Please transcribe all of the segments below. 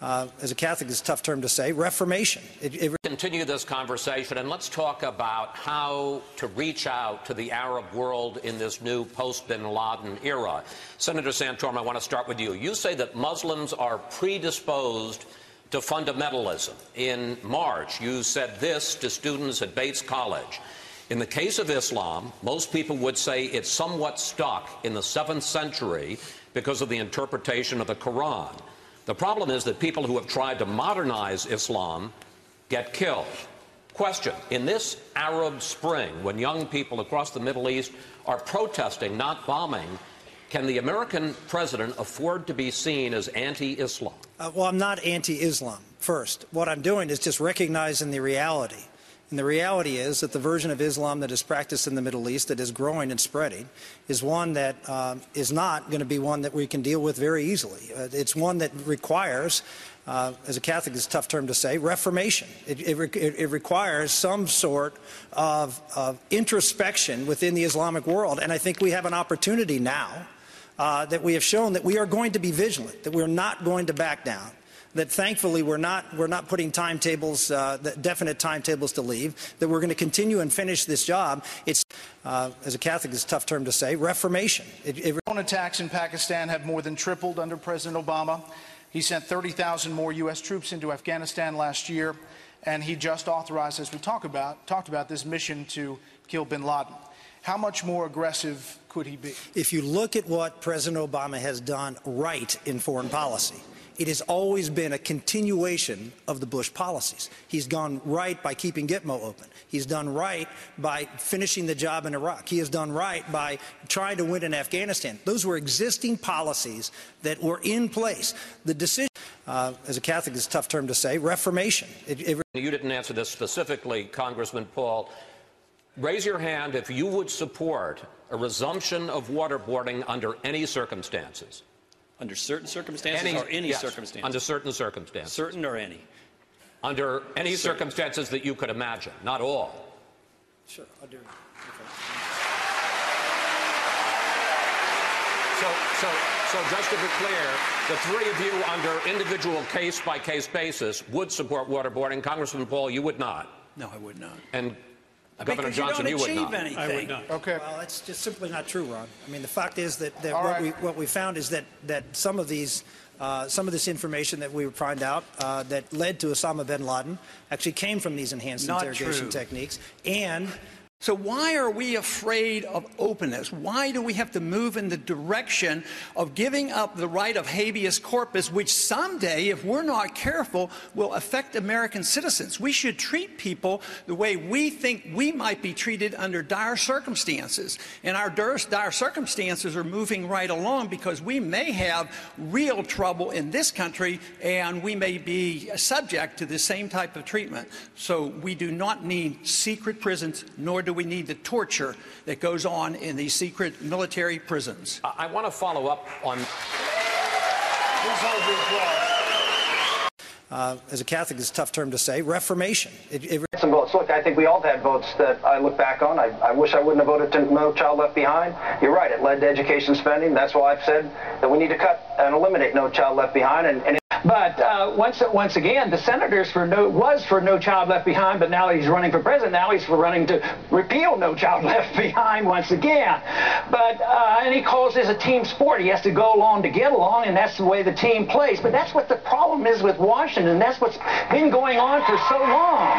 as a Catholic, it's a tough term to say, reformation. Continue this conversation, and let's talk about how to reach out to the Arab world in this new post-Bin Laden era. Senator Santorum, I want to start with you. You say that Muslims are predisposed to fundamentalism. In March, you said this to students at Bates College. In the case of Islam, most people would say it's somewhat stuck in the 7th century because of the interpretation of the Quran. The problem is that people who have tried to modernize Islam get killed. Question: in this Arab Spring, when young people across the Middle East are protesting, not bombing, can the American president afford to be seen as anti-Islam? Well, I'm not anti-Islam, first. What I'm doing is just recognizing the reality. And the reality is that the version of Islam that is practiced in the Middle East, that is growing and spreading, is one that is not going to be one that we can deal with very easily. It's one that requires, as a Catholic, it's a tough term to say, reformation. It requires some sort of introspection within the Islamic world. And I think we have an opportunity now that we have shown that we are going to be vigilant, that we're not going to back down. That thankfully we're not putting timetables, definite timetables to leave, that we're going to continue and finish this job. It's, as a Catholic, it's a tough term to say, reformation. Drone attacks in Pakistan have more than tripled under President Obama. He sent 30,000 more U.S. troops into Afghanistan last year, and he just authorized, as we talked about this mission to kill bin Laden. How much more aggressive could he be? If you look at what President Obama has done right in foreign policy, it has always been a continuation of the Bush policies. He's gone right by keeping Gitmo open. He's done right by finishing the job in Iraq. He has done right by trying to win in Afghanistan. Those were existing policies that were in place. The decision, as a Catholic, is a tough term to say, reformation. You didn't answer this specifically, Congressman Paul. Raise your hand if you would support a resumption of waterboarding under any circumstances. Under certain circumstances or any circumstances? Under certain circumstances. Certain or any? Under any circumstances that you could imagine, not all. Sure, I'll do it. Okay. So just to be clear, the three of you under individual case-by-case basis would support waterboarding. Congressman Paul, you would not. No, I would not. And Governor Johnson, you would not. Anything. I would not. Okay. Well, it's just simply not true, Ron. I mean, the fact is that what we found is that some of this information that we would find out that led to Osama bin Laden actually came from these enhanced interrogation techniques. And so why are we afraid of openness? Why do we have to move in the direction of giving up the right of habeas corpus, which someday, if we're not careful, will affect American citizens? We should treat people the way we think we might be treated under dire circumstances. And our dire circumstances are moving right along because we may have real trouble in this country and we may be subject to the same type of treatment. So we do not need secret prisons, nor do we need the torture that goes on in these secret military prisons. I want to follow up on... as a Catholic, it's a tough term to say, reformation. Some votes. Look, I think we all had votes that I look back on. I wish I wouldn't have voted to No Child Left Behind. You're right, it led to education spending. That's why I've said that we need to cut and eliminate No Child Left Behind. But once again, the senators was for No Child Left Behind, but now he's running for president. Now he's running to repeal No Child Left Behind once again. But and he calls this a team sport. He has to go along to get along, and that's the way the team plays. But that's what the problem is with Washington. That's what's been going on for so long.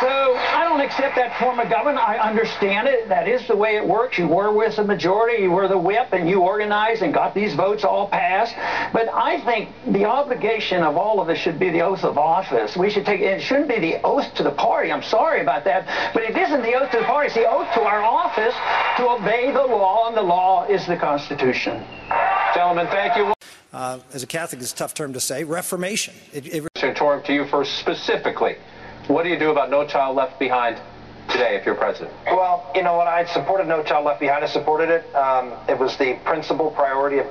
So I don't accept that form of government. I understand it. That is the way it works. You were with the majority, you were the whip, and you organized and got these votes all passed. But I think the obligation of all of us should be the oath of office. We should take it shouldn't be the oath to the party. I'm sorry about that. But it isn't the oath to the party. It's the oath to our office to obey the law, and the law is the Constitution. Gentlemen, thank you. As a Catholic, it's a tough term to say, reformation. Santorum, to you first specifically. What do you do about No Child Left Behind today if you're president? Well, you know what? I supported No Child Left Behind. I supported it. It was the principal priority of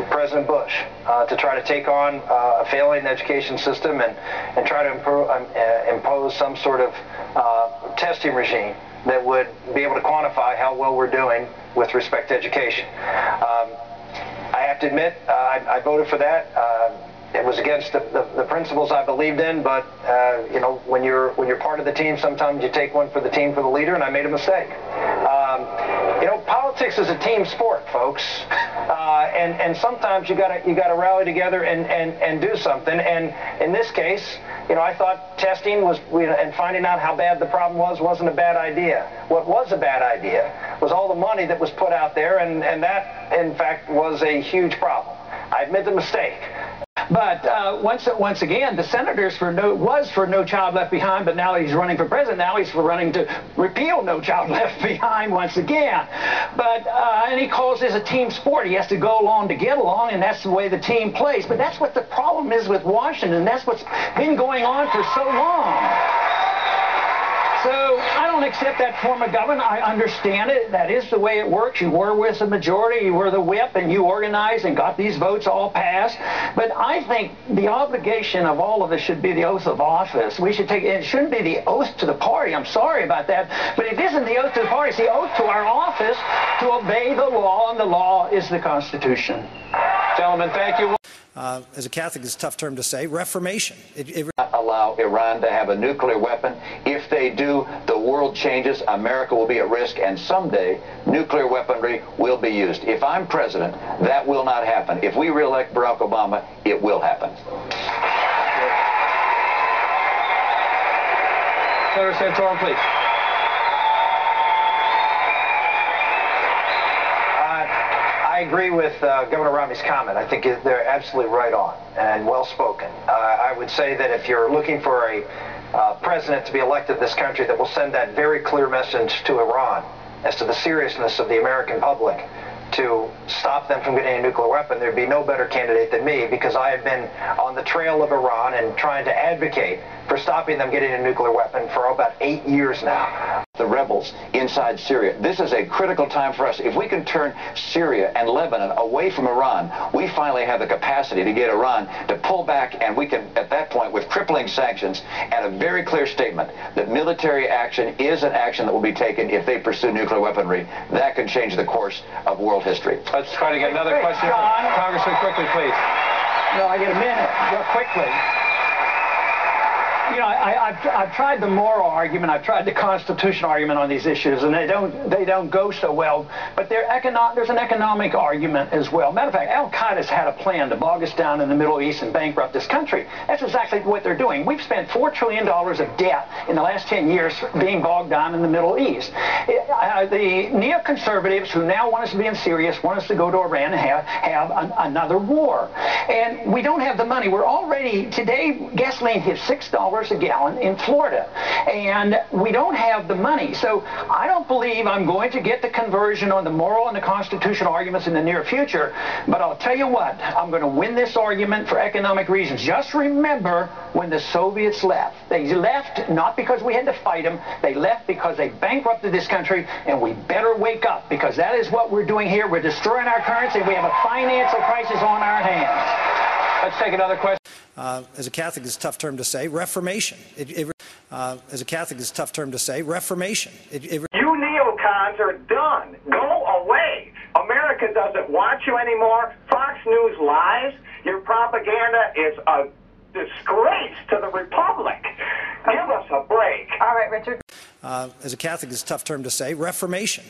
President Bush to try to take on a failing education system and try to impose some sort of testing regime that would be able to quantify how well we're doing with respect to education. I have have to admit, I voted for that. It was against the principles I believed in, but you know, when you're part of the team, sometimes you take one for the team, for the leader, and I made a mistake. You know, politics is a team sport, folks, and sometimes you gotta rally together and do something. And in this case, you know, I thought testing and finding out how bad the problem wasn't a bad idea. What was a bad idea was all the money that was put out there, and that, in fact, was a huge problem. I admit the mistake. But once again, the senators was for No Child Left Behind, but now he's running for president. Now he's running to repeal No Child Left Behind once again. But and he calls this a team sport. He has to go along to get along, and that's the way the team plays. But that's what the problem is with Washington. That's what's been going on for so long. So I don't accept that form of government. I understand it. That is the way it works. You were with the majority, you were the whip, and you organized and got these votes all passed. But I think the obligation of all of us should be the oath of office. We should take it shouldn't be the oath to the party. I'm sorry about that. But it isn't the oath to the party. It's the oath to our office to obey the law, and the law is the Constitution. Gentlemen, thank you. As a Catholic, it's a tough term to say. Reformation. Not allow Iran to have a nuclear weapon. If they do, the world changes. America will be at risk, and someday nuclear weaponry will be used. If I'm president, that will not happen. If we re-elect Barack Obama, it will happen. Senator Santorum, please. I agree with Governor Romney's comment. I think they're absolutely right on and well spoken. I would say that if you're looking for a president to be elected in this country that will send that very clear message to Iran as to the seriousness of the American public to stop them from getting a nuclear weapon, there'd be no better candidate than me, because I have been on the trail of Iran and trying to advocate for stopping them getting a nuclear weapon for about 8 years now. The rebels inside Syria. This is a critical time for us. If we can turn Syria and Lebanon away from Iran, we finally have the capacity to get Iran to pull back, and we can, at that point, with crippling sanctions and a very clear statement that military action is an action that will be taken if they pursue nuclear weaponry, that can change the course of world history. Let's try to get another question. Congressman, quickly, please. No, I get a minute, real quickly. You know, I've tried the moral argument, I've tried the constitutional argument on these issues, and they don't go so well. But there's an economic argument as well. Matter of fact, Al-Qaeda's had a plan to bog us down in the Middle East and bankrupt this country. That's exactly what they're doing. We've spent $4 trillion of debt in the last 10 years being bogged down in the Middle East. The neoconservatives who now want us to be in Syria, want us to go to Iran and have another war. And we don't have the money. We're already, today, gasoline hit $6 a gallon in Florida, and we don't have the money. So I don't believe I'm going to get the conversion on the moral and the constitutional arguments in the near future, but I'll tell you what, I'm going to win this argument for economic reasons. Just remember when the Soviets left. They left not because we had to fight them, they left because they bankrupted this country, and we better wake up, because that is what we're doing here. We're destroying our currency. We have a financial crisis on our hands. Let's take another question. As a Catholic, it's a tough term to say. Reformation. As a Catholic, it's a tough term to say. Reformation. You neocons are done. Go away. America doesn't want you anymore. Fox News lies. Your propaganda is a disgrace to the Republic. Give us a break. All right, Richard. As a Catholic, it's a tough term to say. Reformation.